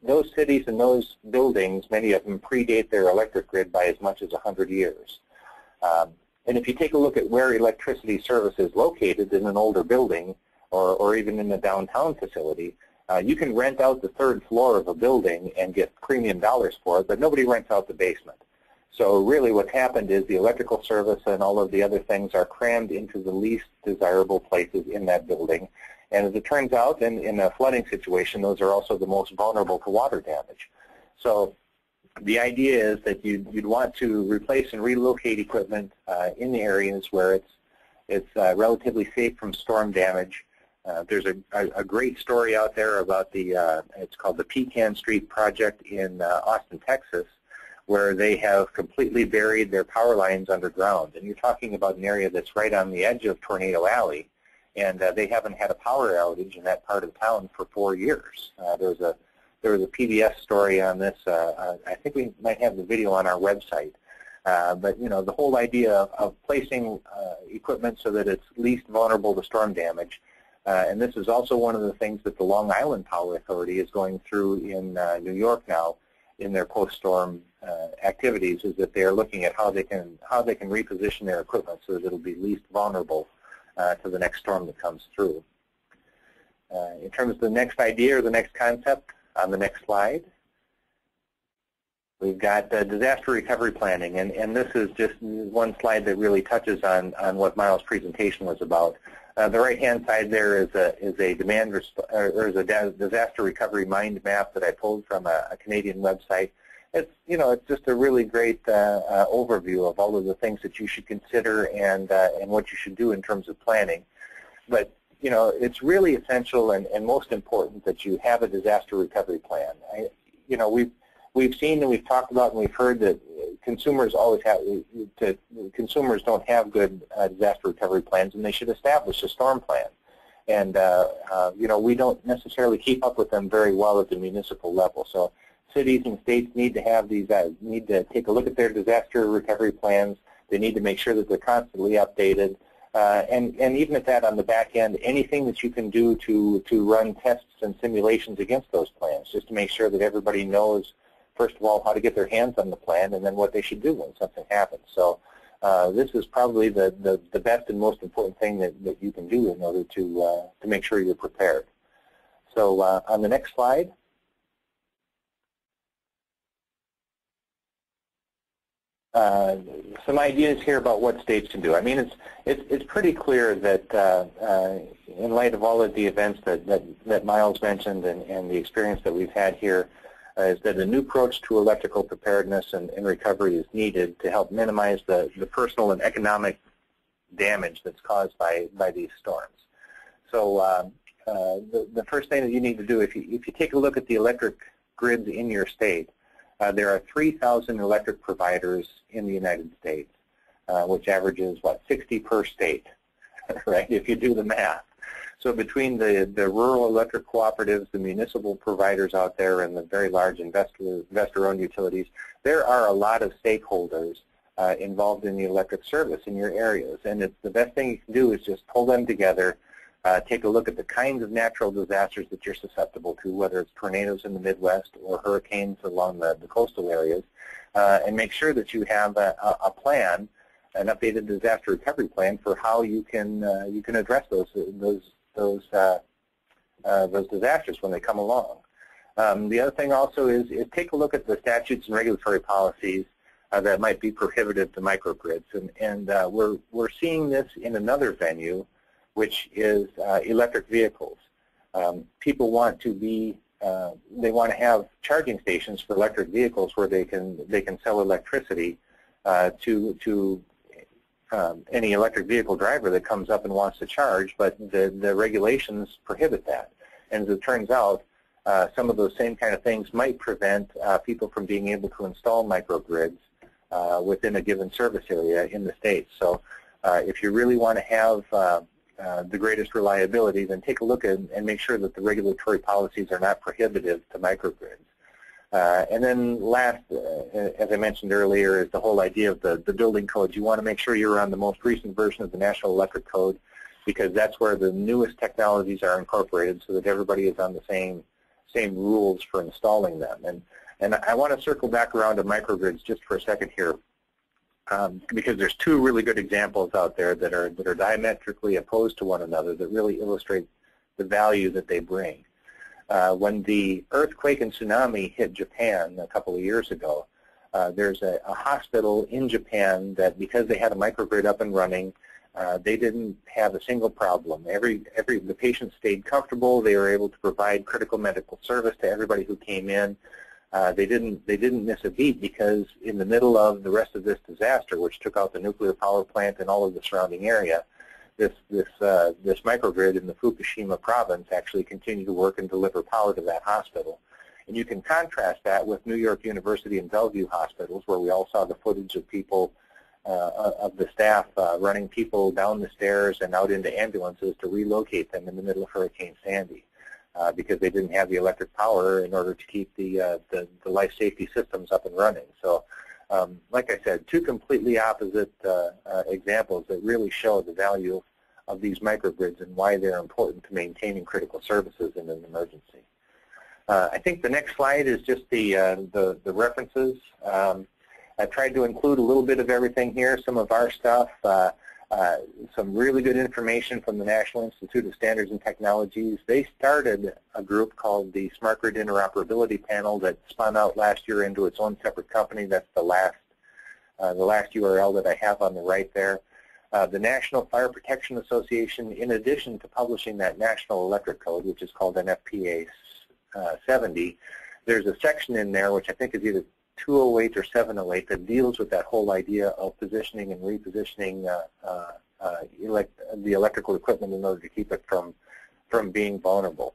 those cities and those buildings, many of them predate their electric grid by as much as 100 years. And if you take a look at where electricity service is located in an older building or even in a downtown facility, you can rent out the 3rd floor of a building and get premium dollars for it, but nobody rents out the basement. So really what's happened is the electrical service and all of the other things are crammed into the least desirable places in that building. And as it turns out, in a flooding situation, those are also the most vulnerable to water damage. So the idea is that you'd want to replace and relocate equipment in the areas where it's relatively safe from storm damage. There's a great story out there about it's called the Pecan Street Project in Austin, Texas, where they have completely buried their power lines underground. And you're talking about an area that's right on the edge of Tornado Alley, and they haven't had a power outage in that part of town for 4 years. There was a PBS story on this. I think we might have the video on our website. But you know, the whole idea of placing equipment so that it's least vulnerable to storm damage. And this is also one of the things that the Long Island Power Authority is going through in New York now. in their post-storm activities is that they are looking at how they can reposition their equipment so that it'll be least vulnerable to the next storm that comes through. In terms of the next idea or the next concept, on the next slide, we've got disaster recovery planning, and this is just one slide that really touches on what Miles' presentation was about. The right-hand side there is a disaster recovery mind map that I pulled from a Canadian website. It's just a really great overview of all of the things that you should consider and what you should do in terms of planning. But it's really essential and most important that you have a disaster recovery plan. We've seen and we've talked about and we've heard that consumers don't have good disaster recovery plans, and they should establish a storm plan. And we don't necessarily keep up with them very well at the municipal level. So cities and states need to have these, need to take a look at their disaster recovery plans. They need to make sure that they're constantly updated. And even at that, on the back end, anything that you can do to run tests and simulations against those plans, just to make sure that everybody knows, first of all, how to get their hands on the plan, and then what they should do when something happens. So this is probably the best and most important thing that you can do in order to make sure you're prepared. So on the next slide. Some ideas here about what states can do. I mean, it's pretty clear that in light of all of the events that Miles mentioned and the experience that we've had here, is that a new approach to electrical preparedness and recovery is needed to help minimize the personal and economic damage that's caused by these storms. So the first thing that you need to do, if you take a look at the electric grids in your state, there are 3,000 electric providers in the United States, which averages, 60 per state, right, if you do the math. So between the rural electric cooperatives, the municipal providers out there, and the very large investor-owned utilities, there are a lot of stakeholders involved in the electric service in your areas. And the best thing you can do is just pull them together, take a look at the kinds of natural disasters that you're susceptible to, whether it's tornadoes in the Midwest or hurricanes along the coastal areas, and make sure that you have a plan, an updated disaster recovery plan for how you can address those disasters when they come along. The other thing also is take a look at the statutes and regulatory policies that might be prohibitive to microgrids, and we're seeing this in another venue, which is electric vehicles. People want to they want to have charging stations for electric vehicles where they can sell electricity to any electric vehicle driver that comes up and wants to charge, but the regulations prohibit that. And as it turns out, some of those same kind of things might prevent people from being able to install microgrids within a given service area in the state. So if you really want to have the greatest reliability, then take a look at and make sure that the regulatory policies are not prohibitive to microgrids. And then last, as I mentioned earlier, is the whole idea of the building codes. You want to make sure you're on the most recent version of the National Electric Code, because that's where the newest technologies are incorporated so that everybody is on the same rules for installing them. And I want to circle back around to microgrids just for a second here, because there's two really good examples out there that are diametrically opposed to one another that really illustrate the value that they bring. When the earthquake and tsunami hit Japan a couple of years ago, there's a hospital in Japan that, because they had a microgrid up and running, they didn't have a single problem. The patients stayed comfortable. They were able to provide critical medical service to everybody who came in. They didn't miss a beat, because in the middle of the rest of this disaster, which took out the nuclear power plant and all of the surrounding area, this microgrid in the Fukushima province actually continued to work and deliver power to that hospital. And you can contrast that with New York University and Bellevue hospitals, where we all saw the footage of people, of the staff running people down the stairs and out into ambulances to relocate them in the middle of Hurricane Sandy, because they didn't have the electric power in order to keep the life safety systems up and running. So, like I said, two completely opposite examples that really show the value of these microgrids and why they're important to maintaining critical services in an emergency. I think the next slide is just the references. I tried to include a little bit of everything here, some of our stuff, some really good information from the National Institute of Standards and Technologies. They started a group called the Smart Grid Interoperability Panel that spun out last year into its own separate company. That's the last URL that I have on the right there. The National Fire Protection Association, in addition to publishing that National Electric Code, which is called NFPA 70, there's a section in there, which I think is either 208 or 708, that deals with that whole idea of positioning and repositioning the electrical equipment in order to keep it from being vulnerable.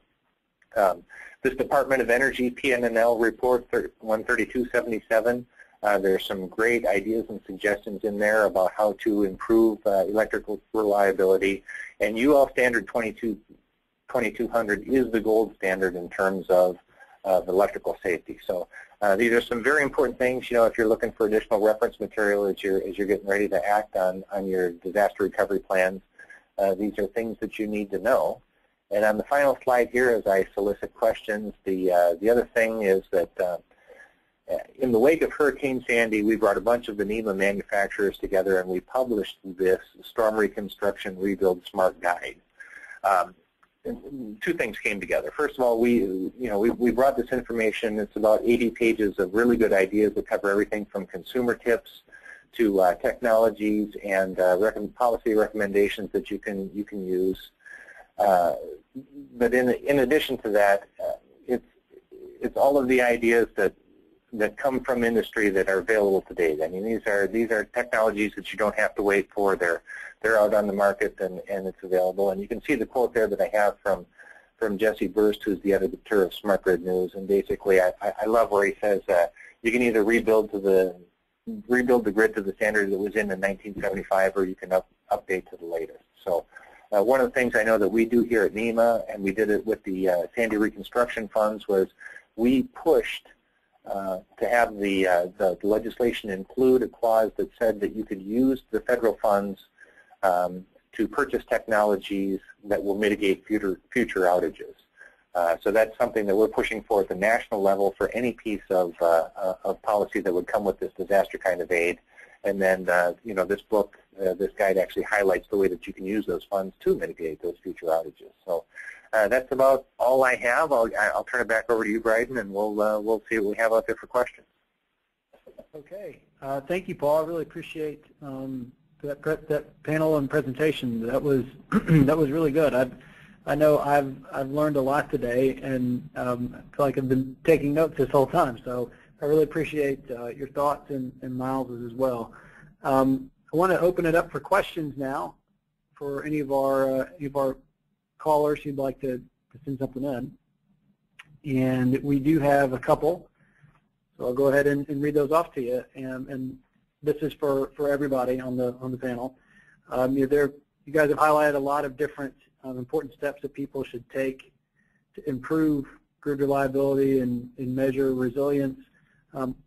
This Department of Energy PNNL report 13277, there's some great ideas and suggestions in there about how to improve electrical reliability, and UL Standard 2200 is the gold standard in terms of electrical safety. So these are some very important things. You know, if you're looking for additional reference material as you're getting ready to act on your disaster recovery plans, these are things that you need to know. And on the final slide here, as I solicit questions, the other thing is that in the wake of Hurricane Sandy, we brought a bunch of the NEMA manufacturers together and we published this Storm Reconstruction Rebuild Smart Guide. Two things came together. First of all, we brought this information. It's about 80 pages of really good ideas that cover everything from consumer tips to technologies and policy recommendations that you can use. But in addition to that, it's all of the ideas that come from industry that are available today. I mean, these are technologies that you don't have to wait for. They're out on the market and it's available. And you can see the quote there that I have from Jesse Burst, who's the editor of Smart Grid News. And basically, I love where he says you can either rebuild the grid to the standard that was in 1975, or you can update to the latest. So one of the things I know that we do here at NEMA, and we did it with the Sandy Reconstruction Funds, was we pushed to have the legislation include a clause that said that you could use the federal funds to purchase technologies that will mitigate future outages. So that's something that we're pushing for at the national level for any piece of policy that would come with this disaster kind of aid. And then, this book, this guide actually highlights the way that you can use those funds to mitigate those future outages. So that's about all I have. I'll turn it back over to you, Bryden, and we'll see what we have out there for questions. Okay. Thank you, Paul. I really appreciate that panel and presentation. That was that was really good. I know I've learned a lot today, and I feel like I've been taking notes this whole time. So I really appreciate your thoughts and Miles's as well. I want to open it up for questions now for any of our callers who'd like to send something in. And we do have a couple, so I'll go ahead and read those off to you. And this is for everybody on the panel. You guys have highlighted a lot of different important steps that people should take to improve grid reliability and measure resilience.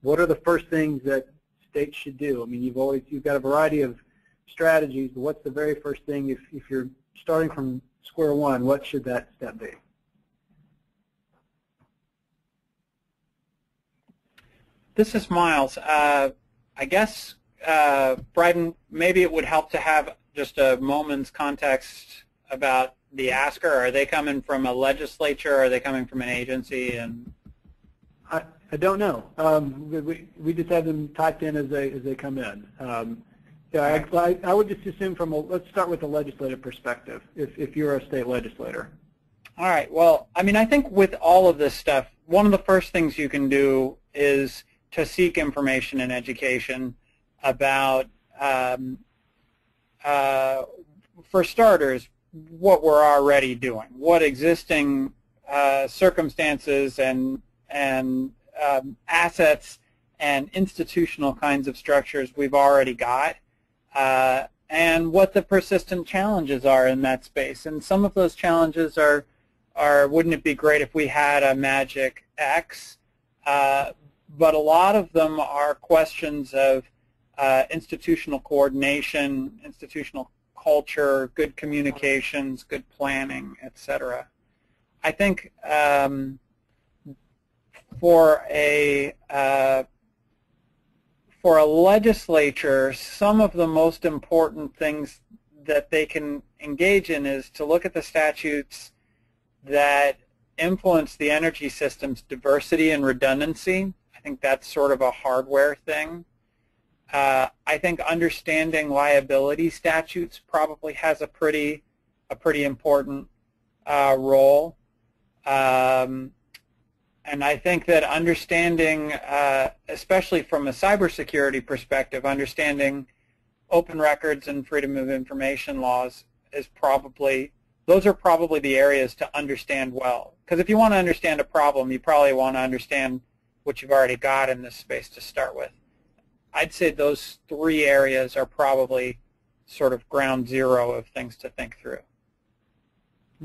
What are the first things that states should do? I mean, you've got a variety of strategies, but what's the very first thing if you're starting from square one? What should that step be? This is Miles. I guess, Bryden, maybe it would help to have just a moment's context about the asker. Are they coming from a legislature? Or are they coming from an agency? And I don't know. We just have them typed in as they come in. Yeah, I would just assume let's start with the legislative perspective, if you're a state legislator. All right. Well, I mean, I think with all of this stuff, one of the first things you can do is to seek information and education about, for starters, what we're already doing, what existing circumstances and assets and institutional kinds of structures we've already got, and what the persistent challenges are in that space. And some of those challenges are wouldn't it be great if we had a magic X? But a lot of them are questions of institutional coordination, institutional culture, good communications, good planning, etc. I think for a legislature, some of the most important things that they can engage in is to look at the statutes that influence the energy system's diversity and redundancy. I think that's sort of a hardware thing. I think understanding liability statutes probably has a pretty important role. And I think that understanding, especially from a cybersecurity perspective, understanding open records and freedom of information laws is those are probably the areas to understand well. Because if you want to understand a problem, you probably want to understand what you've already got in this space to start with. I'd say those three areas are probably sort of ground zero of things to think through.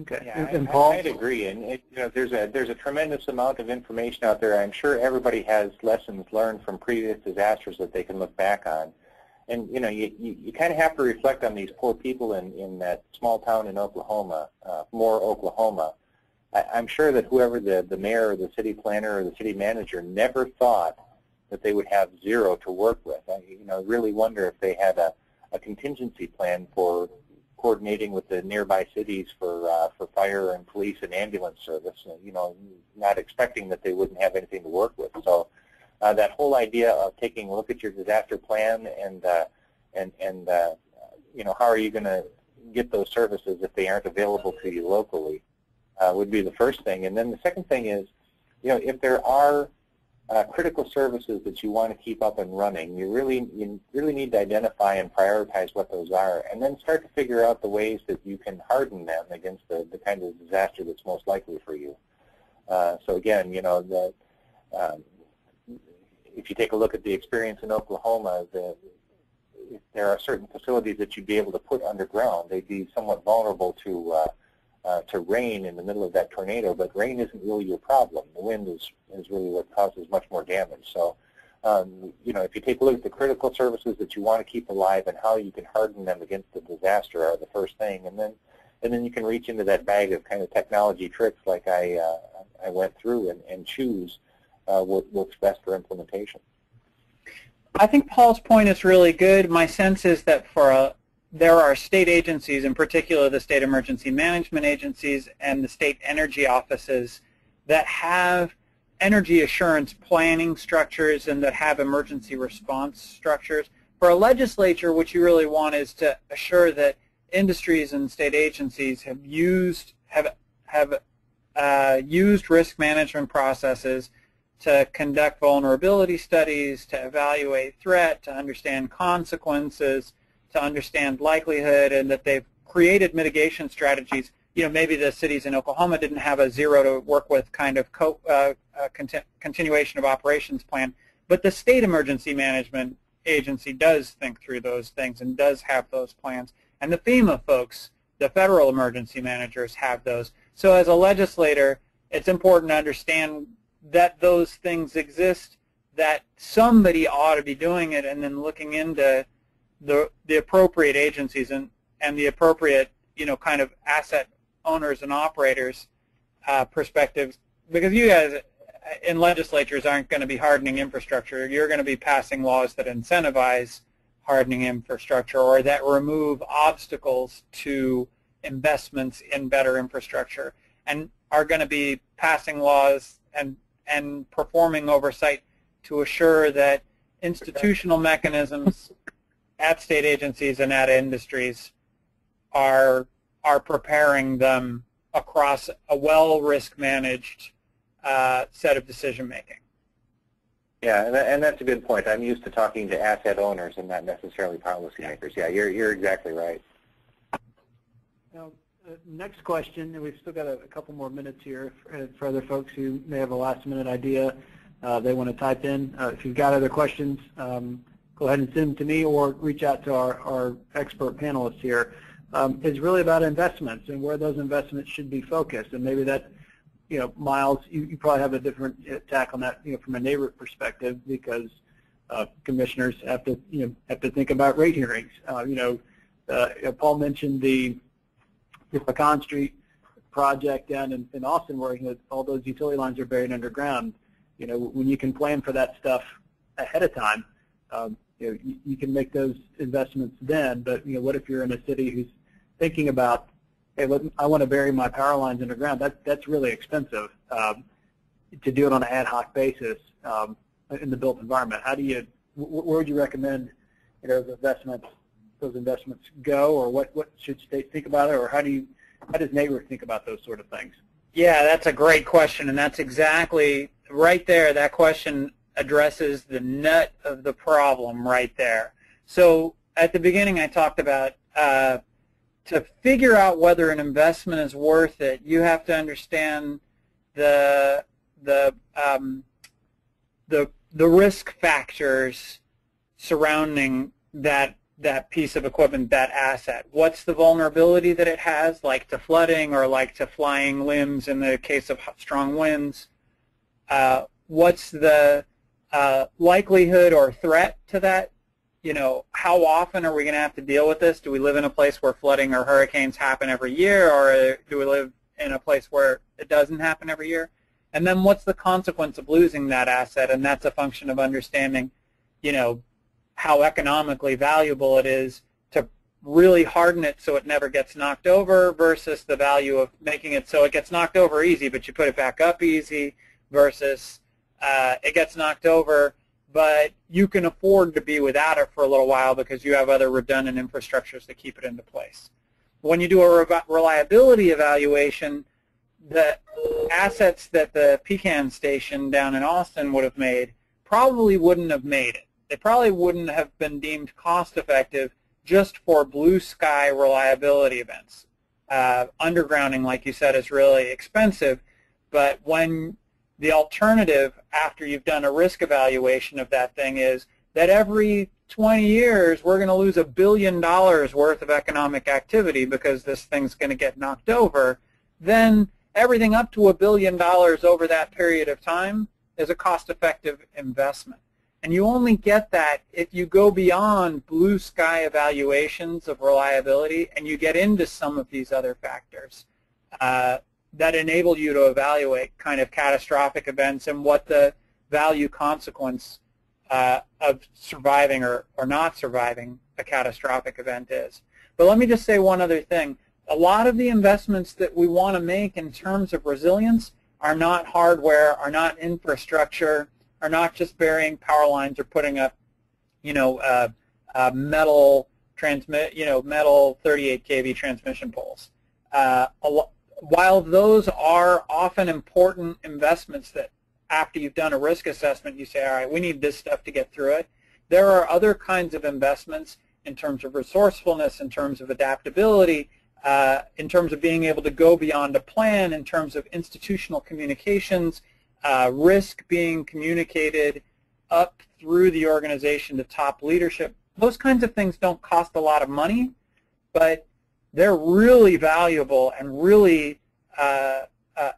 Okay. Yeah, and Paul? I'd agree. And there's a tremendous amount of information out there. I'm sure everybody has lessons learned from previous disasters that they can look back on. And you kind of have to reflect on these poor people in that small town in Oklahoma, Moore, Oklahoma. I'm sure that whoever the mayor or the city planner or the city manager never thought that they would have zero to work with. I really wonder if they had a contingency plan for coordinating with the nearby cities for fire and police and ambulance service. Not expecting that they wouldn't have anything to work with. So that whole idea of taking a look at your disaster plan and how are you going to get those services if they aren't available to you locally would be the first thing. And then the second thing is, if there are critical services that you want to keep up and running, you really need to identify and prioritize what those are, and then start to figure out the ways that you can harden them against the kind of disaster that's most likely for you. So again, if you take a look at the experience in Oklahoma, there are certain facilities that you'd be able to put underground. They'd be somewhat vulnerable to rain in the middle of that tornado, but rain isn't really your problem. The wind is really what causes much more damage. So, if you take a look at the critical services that you want to keep alive and how you can harden them against the disaster are the first thing, and then you can reach into that bag of kind of technology tricks like I went through and choose what works best for implementation. I think Paul's point is really good. My sense is that there are state agencies, in particular the state emergency management agencies and the state energy offices, that have energy assurance planning structures and that have emergency response structures. For a legislature, what you really want is to assure that industries and state agencies have used risk management processes to conduct vulnerability studies, to evaluate threat, to understand consequences, to understand likelihood, and that they've created mitigation strategies. Maybe the cities in Oklahoma didn't have a zero to work with kind of continuation of operations plan, but the state emergency management agency does think through those things and does have those plans. And the FEMA folks, the federal emergency managers, have those. So as a legislator, it's important to understand that those things exist, that somebody ought to be doing it, and then looking into the appropriate agencies and the appropriate kind of asset owners and operators perspectives, because you guys in legislatures aren't going to be hardening infrastructure. You're going to be passing laws that incentivize hardening infrastructure or that remove obstacles to investments in better infrastructure, and are going to be passing laws and performing oversight to assure that institutional mechanisms at state agencies and at industries are preparing them across a well risk managed set of decision making. Yeah, and that's a good point. I'm used to talking to asset owners and not necessarily policymakers. Yeah, you're exactly right. Now, next question, and we've still got a couple more minutes here for other folks who may have a last-minute idea they want to type in. If you've got other questions, go ahead and send them to me or reach out to our expert panelists here. Is really about investments and where those investments should be focused. And maybe that, Miles, you probably have a different tack on that, from a neighbor perspective, because commissioners have to think about rate hearings. Paul mentioned the Pecan Street project down in Austin, where all those utility lines are buried underground. when you can plan for that stuff ahead of time, you can make those investments then. But what if you're in a city who's thinking about, hey, I want to bury my power lines underground? That's really expensive to do it on an ad hoc basis in the built environment. Where would you recommend those investments go, or what should states think about it, or how does NEMA think about those sort of things? Yeah, that's a great question, and that's exactly right there. That question addresses the nut of the problem right there. So at the beginning I talked about to figure out whether an investment is worth it, you have to understand the risk factors surrounding that piece of equipment, that asset. What's the vulnerability that it has, like to flooding or like to flying limbs in the case of strong winds? What's the likelihood or threat to that? How often are we going to have to deal with this? Do we live in a place where flooding or hurricanes happen every year, or do we live in a place where it doesn't happen every year? And then what's the consequence of losing that asset? And that's a function of understanding, how economically valuable it is to really harden it so it never gets knocked over versus the value of making it so it gets knocked over easy, but you put it back up easy, versus it gets knocked over, but you can afford to be without it for a little while because you have other redundant infrastructures that keep it into place. When you do a reliability evaluation, the assets that the Pecan station down in Austin would have made probably wouldn't have made it. They probably wouldn't have been deemed cost-effective just for blue sky reliability events. Undergrounding, like you said, is really expensive, but when the alternative after you've done a risk evaluation of that thing is that every 20 years we're going to lose $1 billion worth of economic activity because this thing's going to get knocked over, then everything up to $1 billion over that period of time is a cost-effective investment. And you only get that if you go beyond blue sky evaluations of reliability and you get into some of these other factors that enable you to evaluate kind of catastrophic events and what the value consequence of surviving or not surviving a catastrophic event is. But let me just say one other thing. A lot of the investments that we want to make in terms of resilience are not hardware, are not infrastructure, are not just burying power lines or putting up, metal 38 kV transmission poles. While those are often important investments that after you've done a risk assessment you say, all right, we need this stuff to get through it, there are other kinds of investments in terms of resourcefulness, in terms of adaptability, in terms of being able to go beyond a plan, in terms of institutional communications, risk being communicated up through the organization to top leadership. Those kinds of things don't cost a lot of money, but they're really valuable and really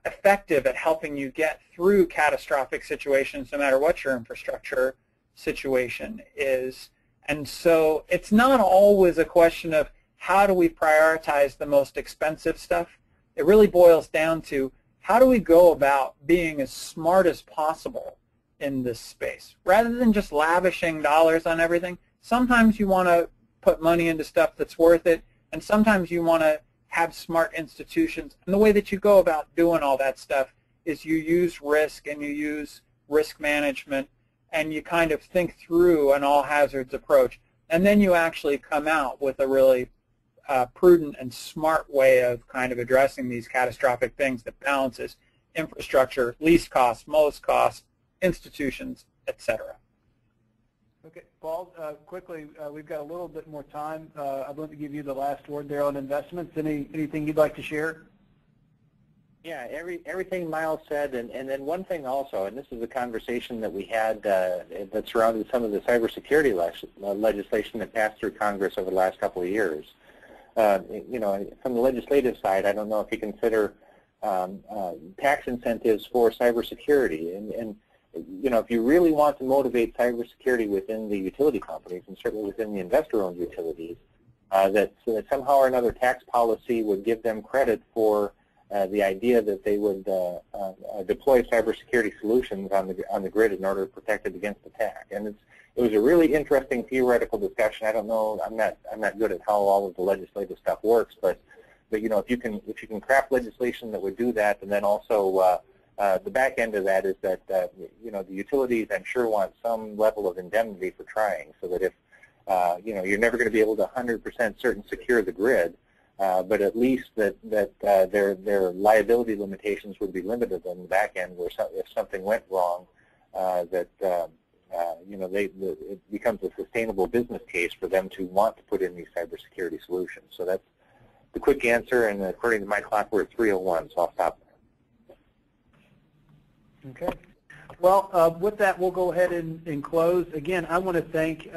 effective at helping you get through catastrophic situations no matter what your infrastructure situation is. And so it's not always a question of how do we prioritize the most expensive stuff. It really boils down to how do we go about being as smart as possible in this space? Rather than just lavishing dollars on everything, sometimes you want to put money into stuff that's worth it, and sometimes you want to have smart institutions. And the way that you go about doing all that stuff is you use risk and you use risk management and you kind of think through an all hazards approach. And then you actually come out with a really prudent and smart way of kind of addressing these catastrophic things that balances infrastructure, least cost, most cost, institutions, etc. Okay, Paul, quickly, we've got a little bit more time. I'd love to give you the last word there on investments. Anything you'd like to share? Yeah, everything Miles said, and then one thing also, and this is a conversation that we had that surrounded some of the cybersecurity legislation that passed through Congress over the last couple of years. From the legislative side, I don't know if you consider tax incentives for cybersecurity, and if you really want to motivate cybersecurity within the utility companies and certainly within the investor-owned utilities, that somehow or another tax policy would give them credit for the idea that they would deploy cybersecurity solutions on the grid in order to protect it against attack. And it was a really interesting theoretical discussion. I don't know, I'm not good at how all of the legislative stuff works, but you know, if you can craft legislation that would do that, and then also the back end of that is that you know, the utilities, I'm sure, want some level of indemnity for trying, so that if you know, you're never going to be able to 100% certain secure the grid, but at least that their liability limitations would be limited on the back end, where if something went wrong, that you know, it becomes a sustainable business case for them to want to put in these cybersecurity solutions. So that's the quick answer, and according to my clock, we're at 3:01, so I'll stop there. Okay. Well, with that, we'll go ahead and close. Again, I want to thank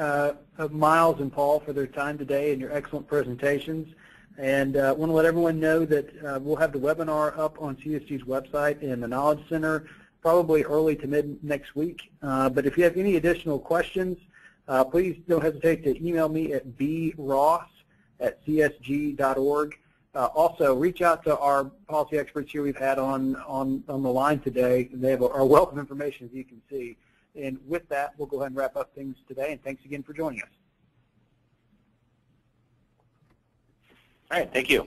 Miles and Paul for their time today and your excellent presentations. And I want to let everyone know that we'll have the webinar up on CSG's website in the Knowledge Center probably early to mid next week. But if you have any additional questions, please don't hesitate to email me at bross@csg.org. Also, reach out to our policy experts here we've had on the line today. They have a wealth of information, as you can see. And with that, we'll go ahead and wrap up things today. And thanks again for joining us. All right, thank you.